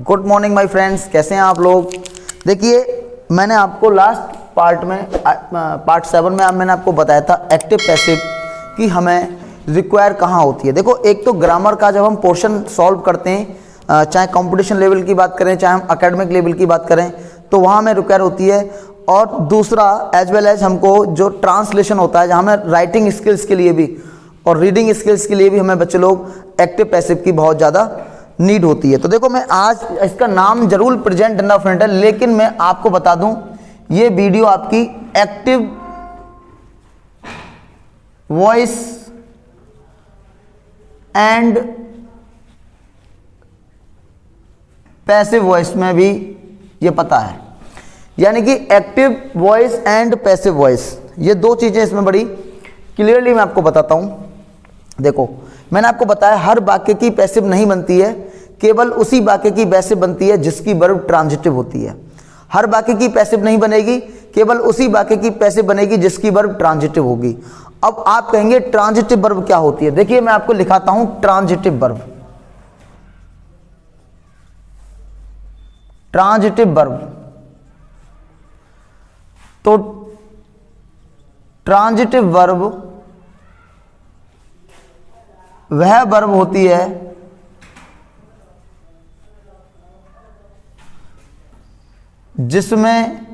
Good morning my friends, कैसे हैं आप लोग। देखिए, मैंने आपको लास्ट पार्ट में पार्ट 7 में मैंने आपको बताया था एक्टिव पैसिव कि हमें रिक्वायर कहाँ होती है। देखो, एक तो ग्रामर का जब हम पोर्शन सॉल्व करते हैं, चाहे कंपटीशन लेवल की बात करें चाहे हम एकेडमिक लेवल की बात करें, तो वहाँ हमें रिक्वायर होती है। और दूसरा एज वेल एज हमको जो ट्रांसलेशन होता है, जहाँ हमें राइटिंग स्किल्स के लिए भी और रीडिंग स्किल्स के लिए भी हमें बच्चे लोग एक्टिव पैसिव की बहुत ज़्यादा नीड होती है। तो देखो, मैं आज इसका नाम जरूर प्रेजेंट इंडेफिनिट है, लेकिन मैं आपको बता दूं ये वीडियो आपकी active voice and passive voice में भी ये पता है, यानी कि active voice and passive voice, ये दो चीजें इसमें बड़ी क्लियरली मैं आपको बताता हूं। देखो, मैंने आपको बताया हर वाक्य की पैसिव नहीं बनती है, केवल उसी वाक्य की पैसिव बनती है जिसकी वर्ब ट्रांजिटिव होती है। हर वाक्य की पैसिव नहीं बनेगी, केवल उसी वाक्य की पैसिव बनेगी जिसकी वर्ब ट्रांजिटिव होगी। अब आप कहेंगे ट्रांजिटिव वर्ब क्या होती है। देखिए, मैं आपको लिखाता हूं ट्रांजिटिव वर्ब। ट्रांजिटिव वर्ब, तो ट्रांजिटिव वर्ब वह वर्ब होती है जिसमें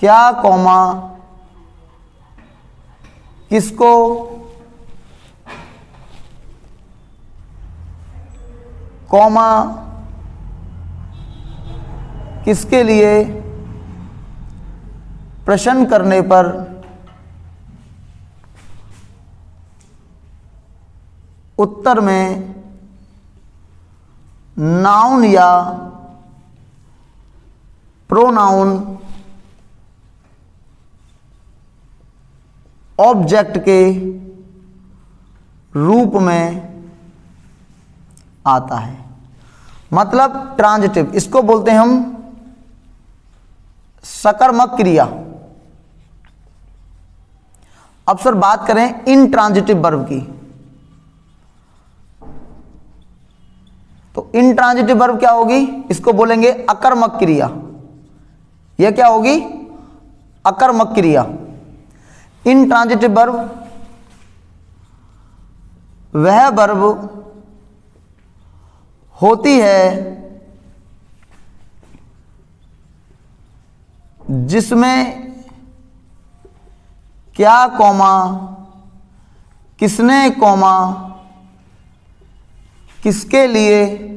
क्या कॉमा किसको कॉमा किसके लिए प्रश्न करने पर उत्तर में नाउन या प्रोनाउन ऑब्जेक्ट के रूप में आता है। मतलब ट्रांजिटिव, इसको बोलते हैं हम सकर्मक क्रिया। अब सर बात करें इनट्रांजिटिव वर्ब की, तो इनट्रांजिटिव वर्ब क्या होगी, इसको बोलेंगे अकर्मक क्रिया। यह क्या होगी, अकर्मक क्रिया। इनट्रांजिटिव वर्ब वह वर्ब होती है जिसमें क्या कॉमा किसने कॉमा किसके लिए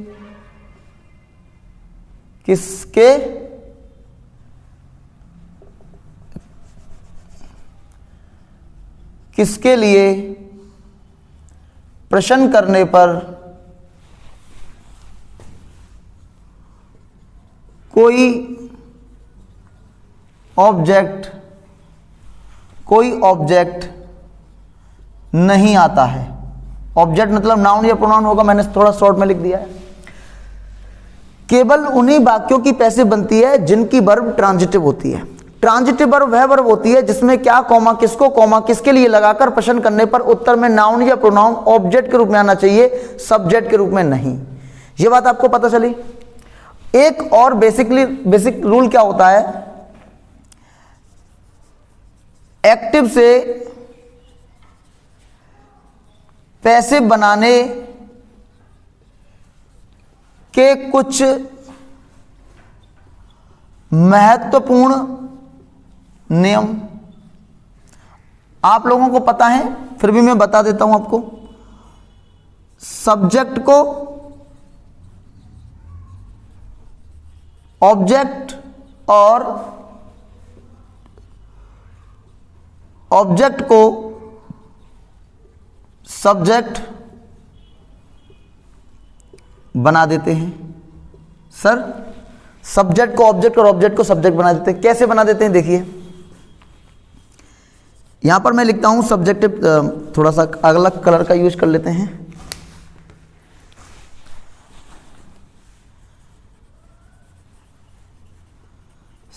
किसके लिए प्रश्न करने पर कोई ऑब्जेक्ट नहीं आता है। ऑब्जेक्ट मतलब नाउन या प्रोनाउन होगा, मैंने थोड़ा शॉर्ट में लिख दिया है। केवल उन्हीं वाक्यों की पैसिव बनती है जिनकी वर्ब ट्रांजिटिव होती है। ट्रांजिटिव वर्ब वह वर्ब होती है जिसमें क्या कॉमा किसको कॉमा किसके लिए लगाकर प्रश्न करने पर उत्तर में नाउन या प्रोनाउन ऑब्जेक्ट के रूप में आना चाहिए, सब्जेक्ट के रूप में नहीं। यह बात आपको पता चली। एक और बेसिक रूल क्या होता है, एक्टिव से पैसिव बनाने के कुछ महत्वपूर्ण नियम आप लोगों को पता है, फिर भी मैं बता देता हूं आपको। सब्जेक्ट को ऑब्जेक्ट और ऑब्जेक्ट को सब्जेक्ट बना देते हैं। सर, सब्जेक्ट को ऑब्जेक्ट और ऑब्जेक्ट को सब्जेक्ट बना देते हैं। कैसे बना देते हैं, देखिए यहां पर मैं लिखता हूं सब्जेक्टिव, थोड़ा सा अलग कलर का यूज कर लेते हैं।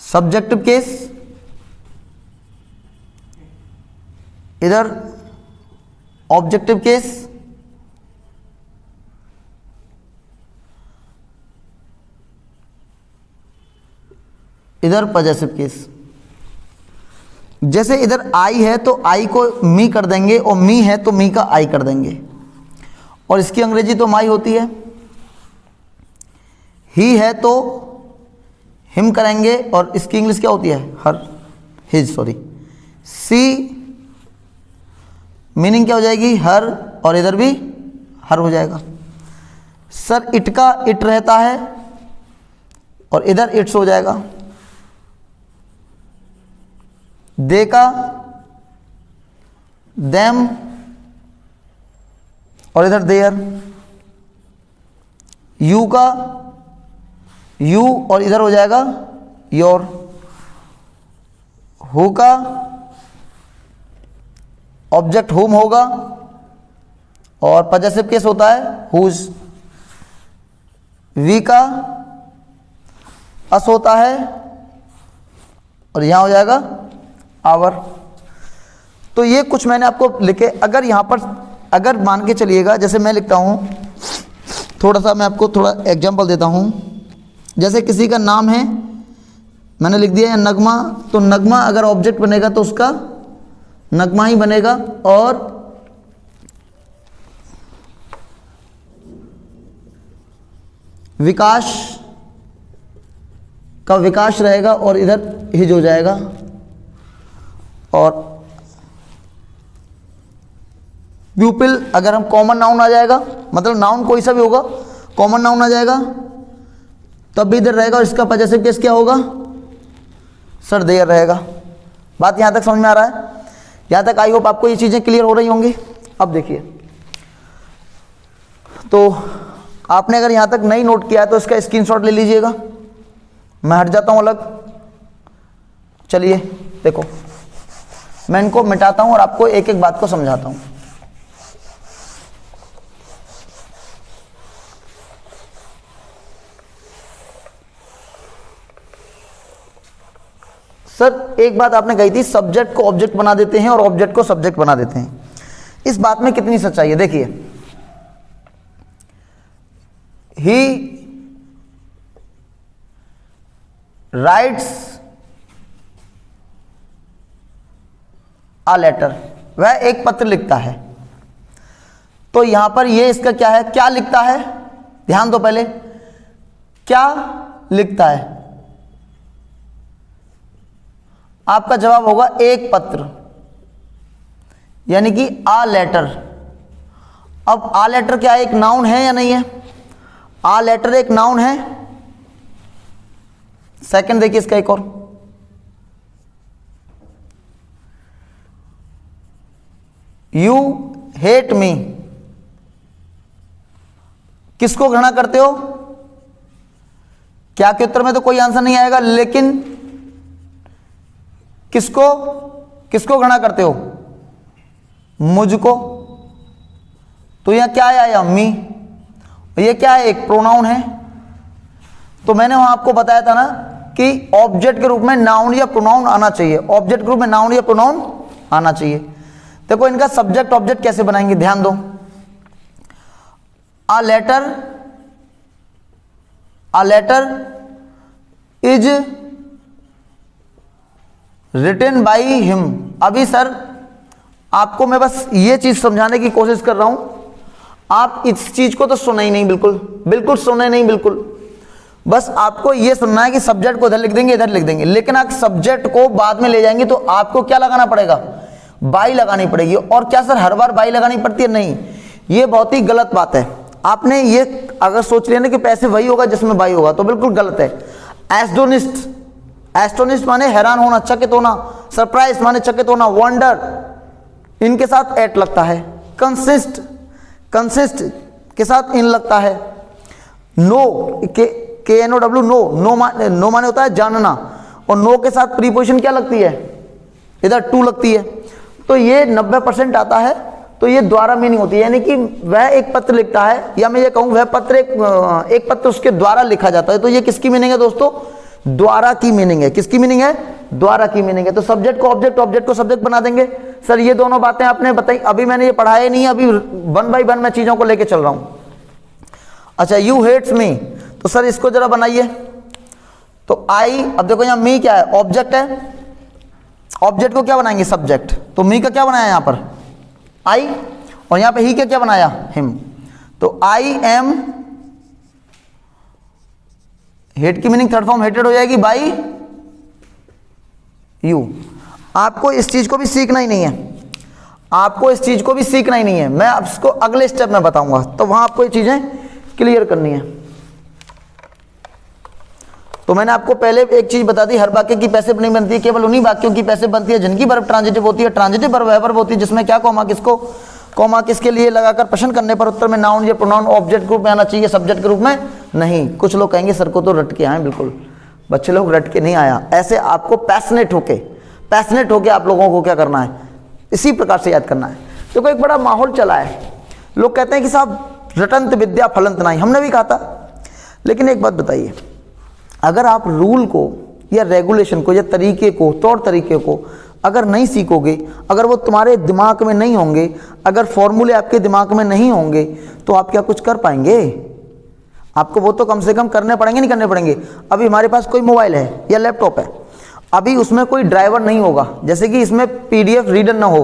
सब्जेक्टिव केस, इधर ऑब्जेक्टिव केस, इधर पॉजेसिव केस। जैसे इधर आई है तो आई को मी कर देंगे और मी है तो मी का आई कर देंगे, और इसकी अंग्रेजी तो माई होती है। ही है तो हिम करेंगे और इसकी इंग्लिश क्या होती है, हर, हिज, सॉरी। सी मीनिंग क्या हो जाएगी, हर, और इधर भी हर हो जाएगा। सर इट का इट रहता है और इधर इट्स हो जाएगा। दे का देम और इधर देयर। यू का यू और इधर हो जाएगा योर। हु का ऑब्जेक्ट हुम होगा और पॉजेसिव केस होता है हुज। वी का अस होता है और यहां हो जाएगा आवर। तो ये कुछ मैंने आपको लिखे। अगर यहां पर अगर मान के चलिएगा, जैसे मैं लिखता हूं, थोड़ा सा मैं आपको थोड़ा एग्जांपल देता हूं। जैसे किसी का नाम है, मैंने लिख दिया है नगमा, तो नगमा अगर ऑब्जेक्ट बनेगा तो उसका नगमा ही बनेगा, और विकास का विकास रहेगा और इधर हिज हो जाएगा। और प्यूपिल अगर हम कॉमन नाउन आ जाएगा, मतलब नाउन कोई सा भी होगा, कॉमन नाउन आ जाएगा तब भी इधर रहेगा, और इसका पॉजेसिव केस क्या होगा, सर देयर रहेगा। बात यहां तक समझ में आ रहा है? यहां तक आई होप आपको ये चीजें क्लियर हो रही होंगी। अब देखिए, तो आपने अगर यहां तक नहीं नोट किया है तो इसका स्क्रीनशॉट ले लीजिएगा। मैं हट जाता हूं अलग। चलिए देखो, मैं इनको मिटाता हूं और आपको एक एक बात को समझाता हूं। सर एक बात आपने कही थी, सब्जेक्ट को ऑब्जेक्ट बना देते हैं और ऑब्जेक्ट को सब्जेक्ट बना देते हैं। इस बात में कितनी सच्चाई है देखिए। ही राइट्स अ लेटर, वह एक पत्र लिखता है। तो यहां पर ये इसका क्या है, क्या लिखता है, ध्यान दो पहले, क्या लिखता है। आपका जवाब होगा एक पत्र, यानी कि आ लेटर। अब आ लेटर क्या एक नाउन है या नहीं है? आ लेटर एक नाउन है। सेकंड देखिए इसका एक और, यू हेट मी, किसको घृणा करते हो? क्या के उत्तर में तो कोई आंसर नहीं आएगा, लेकिन किसको किसको घृणा करते हो? मुझको। तो यहां क्या आया, मी। ये क्या है, एक प्रोनाउन है। तो मैंने वहां आपको बताया था ना कि ऑब्जेक्ट के रूप में नाउन या प्रोनाउन आना चाहिए, ऑब्जेक्ट के रूप में नाउन या प्रोनाउन आना चाहिए। देखो इनका सब्जेक्ट ऑब्जेक्ट कैसे बनाएंगे, ध्यान दो। A letter is written by him. अभी सर आपको मैं बस ये चीज समझाने की कोशिश कर रहा हूं, आप इस चीज को तो सुने ही नहीं, बिल्कुल सुने नहीं, बिल्कुल। बस आपको ये सुनना है कि सब्जेक्ट को इधर लिख देंगे, इधर लिख देंगे, लेकिन आप सब्जेक्ट को बाद में ले जाएंगे तो आपको क्या लगाना पड़ेगा, बाई लगानी पड़ेगी। और क्या सर हर बार बाई लगानी पड़ती है? नहीं, ये बहुत ही गलत बात है। आपने ये अगर सोच लिया ना कि पैसे वही होगा जिसमें बाई होगा, तो बिल्कुल गलत है। एस्टोनिस्ट माने हैरान होना, चकित होना। सरप्राइज माने चकित होना, वंडर, इनके साथ एट लगता है। कंसिस्ट के साथ इन लगता है। नो KNOW, नो माने होता है जानना, और नो के साथ प्रीपोजिशन क्या लगती है, इधर टू लगती है। तो ये 90% आता है। तो ये द्वारा मीनिंग होती है, यानी कि वह एक पत्र लिखता है, या मैं ये कहूं वह पत्र एक पत्र उसके द्वारा लिखा जाता है। तो ये किसकी मीनिंग है दोस्तों, द्वारा की मीनिंग है। किसकी मीनिंग है, द्वारा की मीनिंग है। तो सब्जेक्ट को ऑब्जेक्ट, ऑब्जेक्ट को सब्जेक्ट बना देंगे। सर ये दोनों बातें आपने बताई, अभी मैंने ये पढ़ाया नहीं है, अभी 1 by 1 मैं चीजों को लेके चल रहा हूं। अच्छा, यू हेट्स मी, तो सर इसको जरा बनाइए। तो आई, अब देखो यहाँ मी क्या है, ऑब्जेक्ट है, ऑब्जेक्ट को क्या बनाएंगे, सब्जेक्ट, तो मी का क्या बनाया यहाँ पर आई, और यहाँ पे ही क्या बनाया, हिम, तो आई एम, हेट की मीनिंग थर्ड फॉर्म हेटेड हो जाएगी बाई यू। आपको इस चीज को भी सीखना ही नहीं है, आपको इस चीज को भी सीखना ही नहीं है, मैं आपको अगले स्टेप में बताऊंगा, तो वहां आपको ये चीजें क्लियर करनी है। तो मैंने आपको पहले एक चीज बता दी, हर वाक्य की पैसिव नहीं बनती है, केवल उन्हीं वाक्यों की पैसिव बनती है जिनकी वर्ब ट्रांजिटिव होती है। ट्रांजिटिव वर्ब वह वर्ब होती है जिसमें क्या कॉमा किसको, कॉमा किसके लिए लगाकर प्रश्न करने पर उत्तर में नाउन या प्रोनाउन ऑब्जेक्ट के रूप में आना चाहिए, सब्जेक्ट के रूप में नहीं। कुछ लोग कहेंगे सर को तो रट के आए, बिल्कुल बच्चे लोग रट के नहीं आया, ऐसे आपको पैशनेट होके आप लोगों को क्या करना है, इसी प्रकार से याद करना है। तो एक बड़ा माहौल चला है, लोग कहते हैं कि साहब रटंत विद्या फलंत नहीं, हमने भी कहा था, लेकिन एक बात बताइए, अगर आप रूल को या रेगुलेशन को या तरीके को, तौर तरीके को अगर नहीं सीखोगे, अगर वो तुम्हारे दिमाग में नहीं होंगे, अगर फॉर्मूले आपके दिमाग में नहीं होंगे, तो आप क्या कुछ कर पाएंगे? आपको वो तो कम से कम करने पड़ेंगे, नहीं करने पड़ेंगे। अभी हमारे पास कोई मोबाइल है या लैपटॉप है, अभी उसमें कोई ड्राइवर नहीं होगा, जैसे कि इसमें पीडीएफ रीडर ना हो,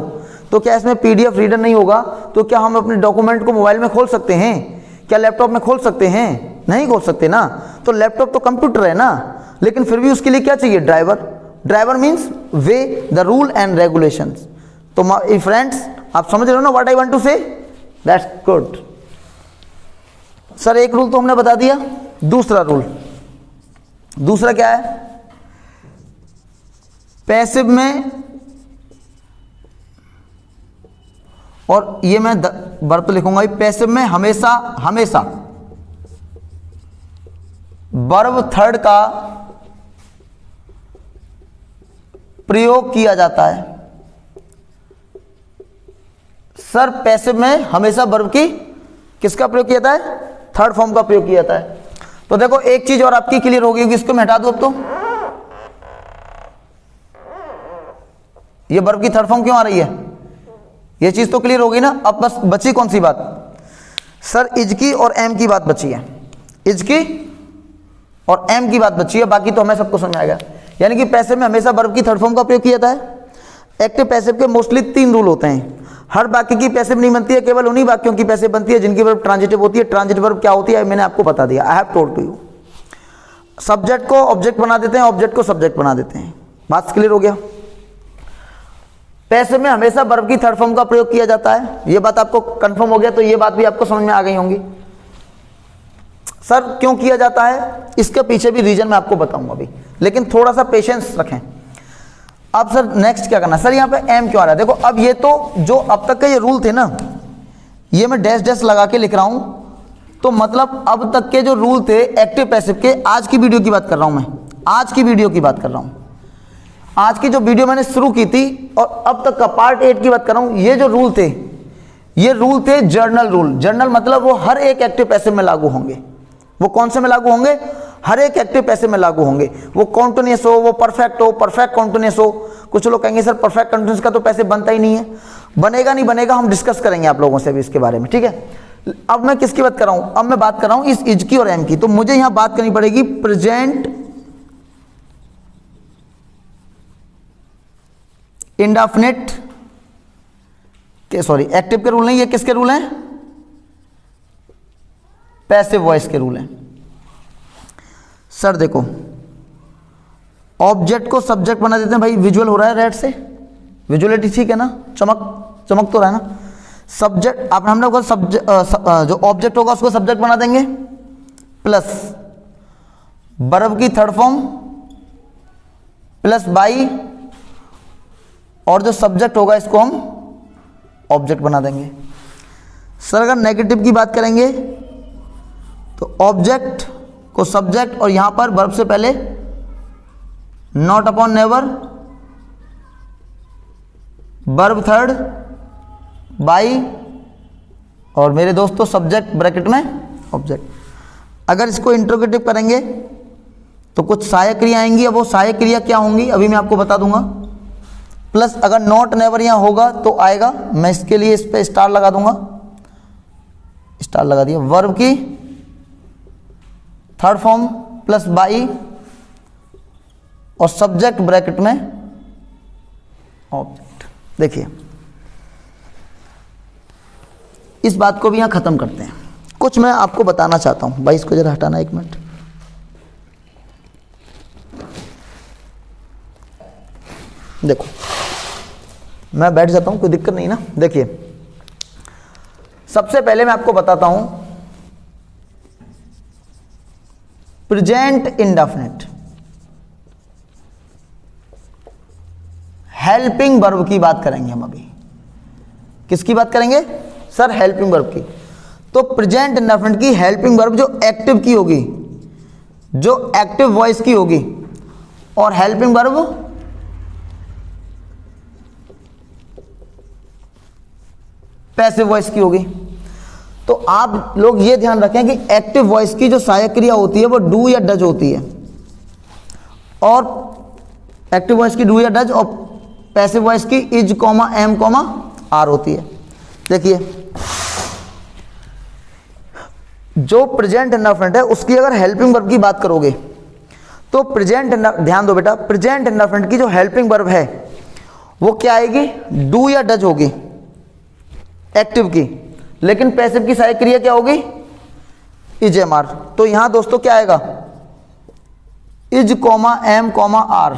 तो क्या इसमें पीडीएफ रीडर नहीं होगा तो क्या हम अपने डॉक्यूमेंट को मोबाइल में खोल सकते हैं? क्या लैपटॉप में खोल सकते हैं? नहीं खोल सकते ना। तो लैपटॉप तो कंप्यूटर है ना, लेकिन फिर भी उसके लिए क्या चाहिए? Driver. Driver means way the rule and regulations. तो फ्रेंड्स आप समझ रहे हो ना व्हाट आई वांट टू से? That's good sir. एक रूल तो हमने बता दिया, दूसरा रूल, दूसरा क्या है? पैसिव में, और ये मैं वर्ब तो लिखूंगा, पैसिव में हमेशा हमेशा वर्ब थर्ड का प्रयोग किया जाता है। सर पैसिव में हमेशा वर्ब की किसका प्रयोग किया जाता है? थर्ड फॉर्म का प्रयोग किया जाता है। तो देखो एक चीज और आपकी क्लियर हो गई होगी, इसको मैं हटा दूं अब तो। ये वर्ब की थर्ड फॉर्म क्यों आ रही है, ये चीज तो क्लियर हो गई ना। अब बस बची कौन सी बात? सर इज की और एम की बात बची है, इज की और एम की बात बची है, बाकी तो हमें सबको समझ आएगा। यानी कि पैसिव में हमेशा वर्ब की थर्ड फॉर्म का प्रयोग किया जाता है। एक्टिव पैसिव के मोस्टली 3 रूल होते हैं। हर वाक्य की पैसिव नहीं बनती है, केवल उन्हीं वाक्यों की पैसिव बनती है जिनकी वर्ब ट्रांजिटिव होती है। ट्रांजिटिव वर्ब क्या होती है मैंने आपको बता दिया, I have told to you. Subject को ऑब्जेक्ट बना देते हैं, ऑब्जेक्ट को सब्जेक्ट बना देते हैं। बात क्लियर हो गया? पैसिव में हमेशा वर्ब की थर्ड फॉर्म का प्रयोग किया जाता है, ये बात आपको कंफर्म हो गया। तो ये बात भी आपको समझ में आ गई होंगी। सर क्यों किया जाता है, इसके पीछे भी रीजन मैं आपको बताऊंगा अभी, लेकिन थोड़ा सा पेशेंस रखें। अब सर नेक्स्ट क्या करना? सर यहाँ पे एम क्यों आ रहा है? देखो अब ये तो जो अब तक के ये रूल थे ना, ये मैं डैश डैश लगा के लिख रहा हूं, तो मतलब अब तक के जो रूल थे एक्टिव पैसिव के, आज की वीडियो की बात कर रहा हूं मैं, आज की वीडियो की बात कर रहा हूं। आज की जो वीडियो मैंने शुरू की थी और अब तक का पार्ट 8 की बात कर रहा हूं। ये जो रूल थे, ये रूल थे जर्नल रूल। जर्नल मतलब वो हर एक एक्टिव पैसिव में लागू होंगे। वो कौन से में लागू होंगे? हर एक एक्टिव पैसिव में लागू होंगे। वो कॉन्टिन्यूअस हो, वो परफेक्ट हो, परफेक्ट कॉन्टिन्यूअस हो। कुछ लोग कहेंगे सर परफेक्ट कॉन्टिन्यूअस का तो पैसिव बनता ही नहीं है। बनेगा नहीं बनेगा, हम डिस्कस करेंगे आप लोगों से भी इसके बारे में, ठीक है। अब मैं किसकी बात कर रहा हूं? अब मैं बात कर रहा हूं इस इज की और एम की। तो मुझे यहां बात करनी पड़ेगी प्रेजेंट इंडेफिनिट के, सॉरी एक्टिव के रूल नहीं, ये किसके रूल हैं? पैसिव वॉइस के रूल हैं। सर देखो ऑब्जेक्ट को सब्जेक्ट बना देते हैं। भाई विजुअल हो रहा है रेड से, विजुअलिटी ठीक है ना, चमक तो रहा है ना। सब्जेक्ट आप हम लोग जो ऑब्जेक्ट होगा उसको सब्जेक्ट बना देंगे, प्लस वर्ब की थर्ड फॉर्म प्लस बाई, और जो सब्जेक्ट होगा इसको हम ऑब्जेक्ट बना देंगे। सर अगर नेगेटिव की बात करेंगे तो ऑब्जेक्ट को सब्जेक्ट, और यहां पर वर्ब से पहले not upon never, verb third by, और मेरे दोस्तों सब्जेक्ट ब्रैकेट में ऑब्जेक्ट। अगर इसको इंट्रोगेटिव करेंगे तो कुछ सहायक क्रिया आएंगी। अब वो सहायक क्रिया क्या होंगी अभी मैं आपको बता दूंगा। प्लस अगर नॉट नेवर यहां होगा तो आएगा, मैं इसके लिए इस पे स्टार लगा दूंगा, स्टार लगा दिया। वर्ब की थर्ड फॉर्म प्लस बाई, और सब्जेक्ट ब्रैकेट में ऑब्जेक्ट। देखिए इस बात को भी यहां खत्म करते हैं। कुछ मैं आपको बताना चाहता हूं भाई, इसको जरा हटाना 1 मिनट। देखो मैं बैठ जाता हूं, कोई दिक्कत नहीं ना। देखिए सबसे पहले मैं आपको बताता हूं प्रेजेंट इंडेफिनिट हेल्पिंग वर्ब की बात करेंगे हम अभी। किसकी बात करेंगे सर? हेल्पिंग वर्ब की। तो प्रेजेंट इंडेफिनिट की हेल्पिंग वर्ब जो एक्टिव की होगी, जो एक्टिव वॉइस की होगी, और हेल्पिंग वर्ब पैसिव वॉइस की होगी। तो आप लोग ये ध्यान रखें कि एक्टिव वॉइस की जो सहायक क्रिया होती है वो डू या डज होती है, और एक्टिव वॉइस की डू या डज, और पैसिव वॉइस की is comma am comma are होती है। देखिए जो प्रेजेंट इंडेफिनिट है उसकी अगर हेल्पिंग वर्ब की बात करोगे तो ध्यान दो बेटा, प्रेजेंट इंडेफिनिट की जो हेल्पिंग वर्ब है वो क्या आएगी? डू या डज होगी एक्टिव की, लेकिन पैसिव की सहायक क्रिया क्या होगी? Is am are. तो यहां दोस्तों क्या आएगा? Is comma am comma are.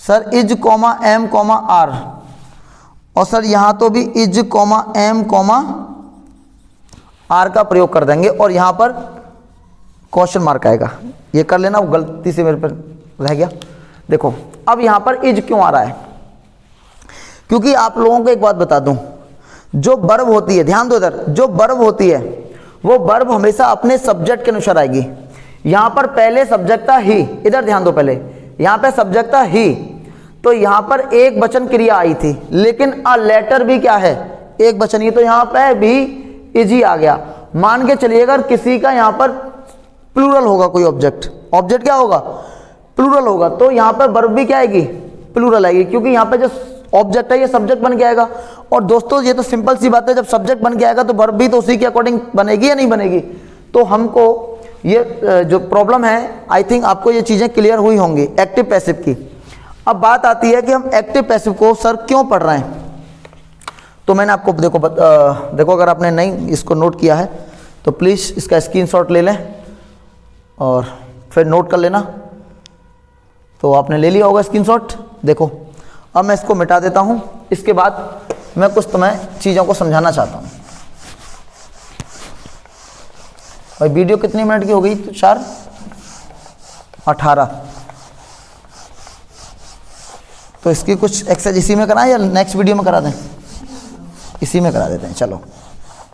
Sir is comma am comma are, और सर यहां तो भी is comma am comma are का प्रयोग कर देंगे, और यहां पर क्वेश्चन मार्क आएगा। ये कर लेना, वो गलती से मेरे पर रह गया। देखो अब यहां पर इज क्यों आ रहा है? क्योंकि आप लोगों को एक बात बता दूं, जो वर्ब होती है, ध्यान दो इधर, जो वर्ब होती है वो वर्ब हमेशा अपने सब्जेक्ट के अनुसार आएगी। यहां पर पहले सब्जेक्ट था ही, इधर ध्यान दो, पहले यहां पे सब्जेक्ट था ही, तो यहां पर एक वचन क्रिया आई थी, लेकिन अ लेटर भी क्या है? एक वचन ही, तो यहां पे भी इज ही आ गया। मान के चलिए अगर किसी का यहां पर प्लूरल होगा, कोई ऑब्जेक्ट, ऑब्जेक्ट क्या होगा? प्लूरल होगा, तो यहां पर वर्ब भी क्या आएगी? प्लूरल आएगी, क्योंकि यहां पे जो ऑब्जेक्ट है ये सब्जेक्ट बन के आएगा। और दोस्तों ये तो सिंपल सी बात है, जब सब्जेक्ट बन के आएगा तो वर्ब भी तो उसी के अकॉर्डिंग बनेगी या नहीं बनेगी? तो हमको ये जो प्रॉब्लम है, आई थिंक आपको ये चीजें क्लियर हुई होंगी एक्टिव पैसिव की। अब बात आती है कि हम एक्टिव पैसिव को सर क्यों पढ़ रहे हैं। तो मैंने आपको देखो अगर आपने नहीं इसको नोट किया है तो प्लीज़ इसका स्क्रीनशॉट ले लें और फिर नोट कर लेना। तो आपने ले लिया होगा स्क्रीनशॉट। देखो अब मैं इसको मिटा देता हूं, इसके बाद मैं कुछ तुम्हें चीज़ों को समझाना चाहता हूं। भाई वीडियो कितनी मिनट की हो गई? तो 4:18। तो इसकी कुछ एक्सरसाइज इसी में कराएं या नेक्स्ट वीडियो में करा दें? इसी में करा देते हैं। चलो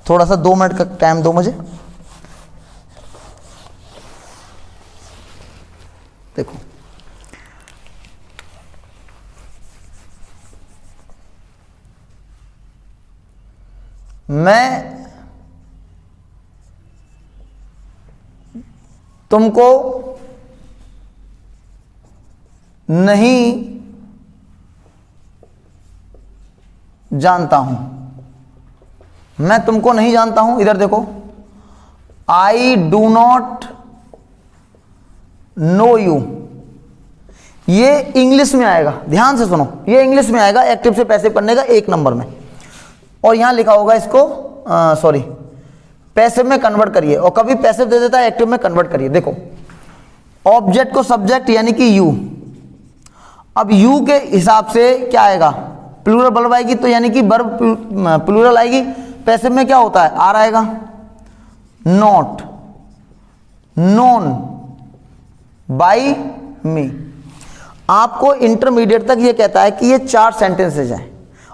थोड़ा सा 2 मिनट का टाइम दो मुझे। देखो मैं तुमको नहीं जानता हूं, मैं तुमको नहीं जानता हूं। इधर देखो, I do not know you, ये इंग्लिश में आएगा, ध्यान से सुनो, ये इंग्लिश में आएगा एक्टिव से पैसिव करने का 1 नंबर में। और यहां लिखा होगा इसको पैसिव में कन्वर्ट करिए, और कभी पैसिव दे देता है एक्टिव में कन्वर्ट करिए। देखो ऑब्जेक्ट को सब्जेक्ट यानी कि यू, अब यू के हिसाब से क्या आएगा? प्लूरल वर्ब आएगी, तो यानी कि वर्ब प्लूरल आएगी। पैसिव में क्या होता है? आर आएगा। नॉट नोन बाई मी। आपको इंटरमीडिएट तक ये कहता है कि ये 4 सेंटेंसेज हैं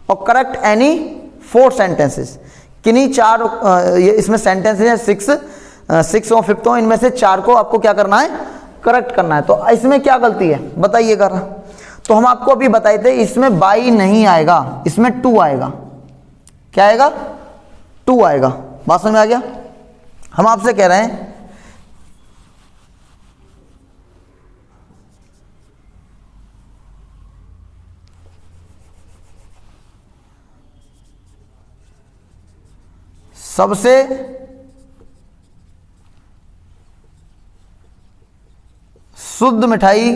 और करेक्ट एनी 4 सेंटेंसेज। किन्हीं 4 ये इसमें सेंटेंसेज हैं 6 और 5, इनमें से 4 को आपको क्या करना है? करेक्ट करना है। तो इसमें क्या गलती है बताइएगा। तो हम आपको अभी बताए थे इसमें बाई नहीं आएगा, इसमें टू आएगा। क्या आएगा? टू आएगा। बात समझ में आ गया? हम आपसे कह रहे हैं सबसे शुद्ध मिठाई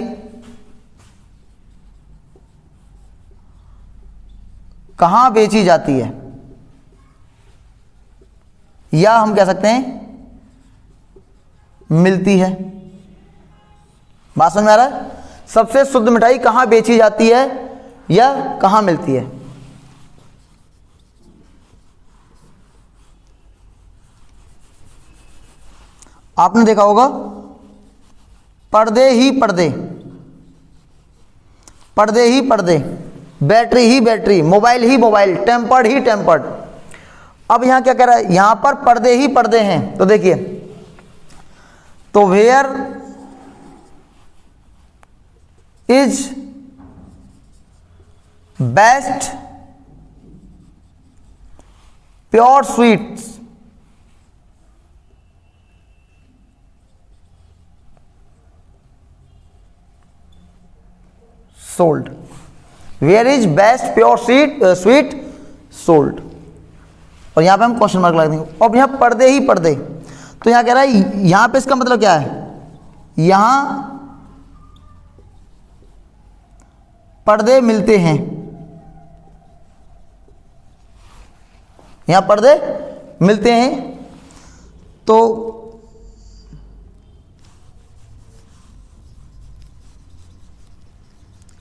कहाँ बेची जाती है, या हम कह सकते हैं मिलती है। बात समझ में आ रहा है? सबसे शुद्ध मिठाई कहाँ बेची जाती है या कहाँ मिलती है? आपने देखा होगा पर्दे ही पर्दे, पर्दे ही पर्दे, बैटरी ही बैटरी, मोबाइल ही मोबाइल, टेम्पर्ड ही टेम्पर्ड। अब यहां क्या कह रहा है, यहां पर पर्दे ही पर्दे हैं, तो देखिए, तो where is best pure sweets, sold, where is best pure sweet sold. और यहां पे हम क्वेश्चन मार्क लगा देंगे। अब यहां पर्दे ही पर्दे, तो यहां कह रहा है, यहां पे इसका मतलब क्या है, यहां पर्दे मिलते हैं, यहां पर्दे मिलते हैं, तो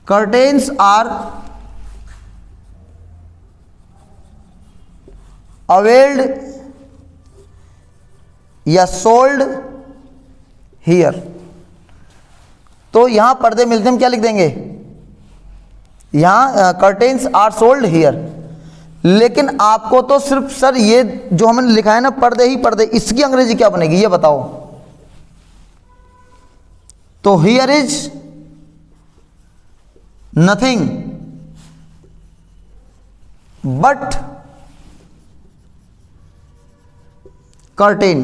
curtains are availed या sold here। तो यहां पर्दे मिलते हैं, हम क्या लिख देंगे, यहां curtains are sold here। लेकिन आपको तो सिर्फ सर ये जो हमने लिखा है ना पर्दे ही पर्दे, इसकी अंग्रेजी क्या बनेगी ये बताओ। तो here is nothing but curtain,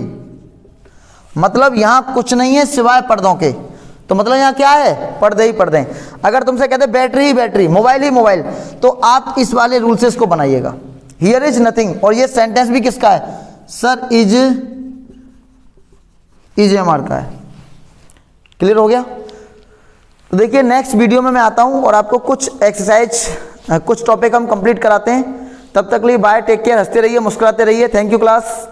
मतलब यहां कुछ नहीं है सिवाय पर्दों के, तो मतलब यहां क्या है, पर्दे ही पर्दे। अगर तुमसे कहते बैटरी ही बैटरी, मोबाइल ही मोबाइल, तो आप इस वाले रूल से इसको बनाइएगा, हियर इज नथिंग। और ये सेंटेंस भी किसका है सर, इज एमआर का है। क्लियर हो गया? तो देखिए नेक्स्ट वीडियो में मैं आता हूं और आपको कुछ एक्सरसाइज, कुछ टॉपिक हम कंप्लीट कराते हैं। तब तक लिए बाय, टेक केयर, हंसते रहिए, मुस्कुराते रहिए। Thank you class.